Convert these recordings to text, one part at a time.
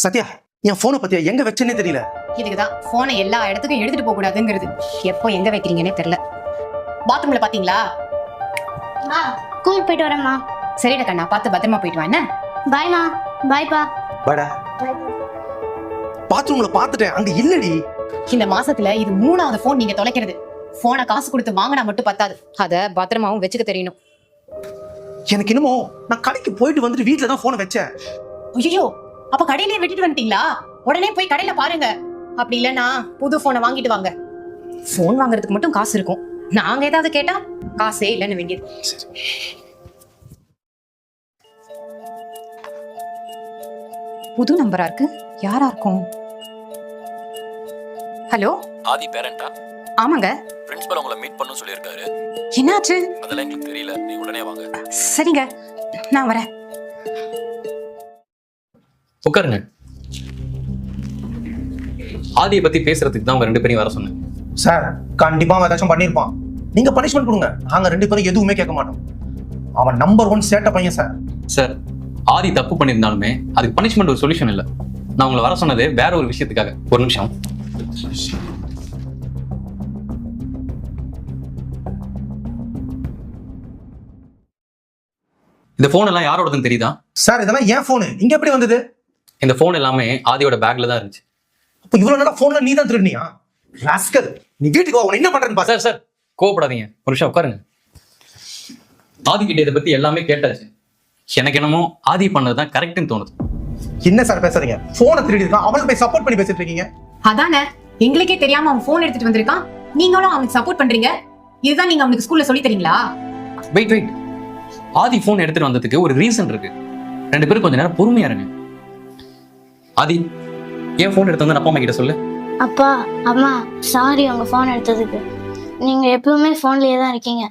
சத்யா, என் போனை பத்தியா எங்க வச்சேன்னே தெரியல. இதுக்குதான் போனை எல்லா இடத்துக்கும் எடுத்துட்டு போக கூடாதுங்கிறது. எப்போ எங்க வைக்கிறீங்கன்னே தெரியல. பாத்ரூம்ல பாத்தீங்களா? ஸ்கூல் போயிட்டு வரேம்மா. சரிடா கண்ணா, பார்த்து பத்திரமா போயிட்டு வா. என்ன? பாய்மா. பாய்ப்பா. பாடா. பாத்ரூம்ல பாத்துட்டேன், அங்க இல்லடி. இந்த மாசத்துல இது 3வது போன் நீங்க தொலைக்கிறது. போனை காசு கொடுத்து வாங்கினா மட்டும் பத்தாது, அத பத்திரமாவும் வச்சுக்க தெரியணும். எனக்கு என்னமோ நான் கடைக்கு போயிட்டு வந்துட்டு வீட்டுல தான் போனை வச்சேன். ஐயோ, அப்ப கடையிலேயே விட்டுட்டு வந்துட்டீங்களா? உடனே போய் கடையில பாருங்க. அப்படி இல்லன்னா புது போனை வாங்கிட்டு வாங்க. போன் வாங்குறதுக்கு மட்டும் காசு இருக்கும், நாங்க ஏதாவது கேட்டா காசே இல்லைன்னு வேண்டியது. புது நம்பரா இருக்கு, யாரா இருக்கும்? ஹலோ, ஆதி பேரண்டா? ஆமாங்க. பிரின்சிபல் உங்களை மீட் பண்ணனும் சொல்லிருக்காரு. என்னாச்சு? அதெல்லாம் எங்களுக்கு தெரியல, நீ உடனே வாங்க. சரிங்க, நான் வரேன். உட்காருங்க. ஆதியை பத்தி பேசுறதுக்கு தான் உங்க 2 பேரையும் வர சொன்னேன். சார், கண்டிப்பா அவன் ஏதாச்சும் பண்ணிருப்பான். நீங்க பனிஷ்மெண்ட் கொடுங்க, நாங்க 2 பேரும் எதுவுமே கேட்க மாட்டோம். அவன் நம்பர் 1 சேட்ட பையன் சார். சார், ஆதி தப்பு பண்ணியிருந்தாலுமே அதுக்கு பனிஷ்மெண்ட் ஒரு சொல்யூஷன் இல்லை. நான் உங்களை வர சொன்னது வேற ஒரு விஷயத்துக்காக. ஒரு நிமிஷம். இந்த போன் எல்லாம் யாரோடதுன்னு தெரியுதா? சார், இதெல்லாம் ஏன் போனு, இங்க எப்படி வந்தது? இந்த போன் எல்லாமே ஆதியோட பேக்ல தான் இருந்துச்சு. அப்ப இவ்வளவு நேரம் போன்ல நீ தான் திருடினியா? ராஸ்கல், நீ வீட்டுக்கு வா, உன்னை என்ன பண்றேன்னு பாரு. சார் சார், கோவப்படாதீங்க, ஒரு நிமிஷம் உட்காருங்க. ஆதி கிட்ட இதை பத்தி எல்லாமே கேட்டாச்சு. எனக்கு என்னமோ ஆதி பண்ணதுதான் கரெக்ட்னு தோணுது. என்ன சார் பேசுறீங்க? போனை திருடி இருக்கான், அவனுக்கு போய் சப்போர்ட் பண்ணி பேசிட்டு இருக்கீங்க. அதானே, எங்களுக்கே தெரியாம அவன் போன் எடுத்துட்டு வந்திருக்கான், நீங்களும் அவனுக்கு சப்போர்ட் பண்றீங்க. இதுதான் நீங்க அவனுக்கு ஸ்கூல்ல சொல்லி தரீங்களா? வெயிட், ஆதி போன் எடுத்துட்டு வந்ததுக்கு ஒரு ரீசன் இருக்கு. 2 பேரும் கொஞ்ச நேரம் பொறுமையா இருங்க. ஆதி, ஏன் போன் எடுத்து வந்து அப்பா அம்மா கிட்ட சொல்லு. அப்பா, அம்மா, சாரி உங்க ஃபோன் எடுத்ததுக்கு. நீங்க எப்பவுமே ஃபோன்லயே தான் இருக்கீங்க.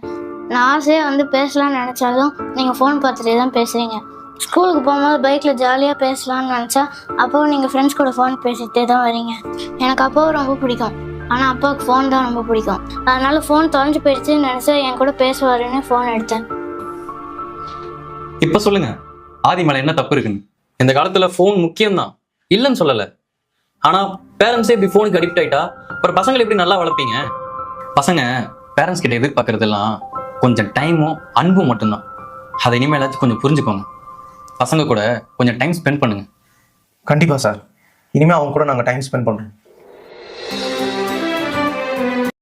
நான் ஆசையா வந்து பேசலாம்னு நினைச்சாலும் நீங்க ஃபோன் பார்த்துட்டே தான் பேசுறீங்க. ஸ்கூலுக்கு போகும்போது பைக்ல ஜாலியா பேசலாம்னு நினைச்சா அப்போவும் நீங்க ஃப்ரெண்ட்ஸ் கூட ஃபோன் பேசிட்டே தான் வரீங்க. எனக்கு அப்பாவை ரொம்ப பிடிக்கும், ஆனா அப்பாவுக்கு ஃபோன் தான் ரொம்ப பிடிக்கும். அதனால ஃபோன் தொலைஞ்சு போயிடுச்சுன்னு நினைச்சா என் கூட பேசுவாருன்னு ஃபோன் எடுத்தேன். இப்ப சொல்லுங்க, ஆதி மேல என்ன தப்பு இருக்குன்னு? இந்த காலத்துல போன் முக்கியம்தான், இல்லைன்னு சொல்லல. ஆனா பேரண்ட்ஸே இப்படி போனுக்கு அடிக்ட் ஆயிட்டா அப்புறம் பசங்களை எப்படி நல்லா வளர்ப்பீங்க? பசங்க பேரண்ட்ஸ் கிட்ட எதிர்பார்க்கறதெல்லாம் கொஞ்சம் டைமும் அன்பும் மட்டும்தான். அதை இனிமேலாச்சும் கொஞ்சம் புரிஞ்சுக்கோங்க. பசங்க கூட கொஞ்சம் டைம் ஸ்பெண்ட் பண்ணுங்க. கண்டிப்பா சார், இனிமே அவங்க கூட நாங்க டைம் ஸ்பெண்ட் பண்றோம்.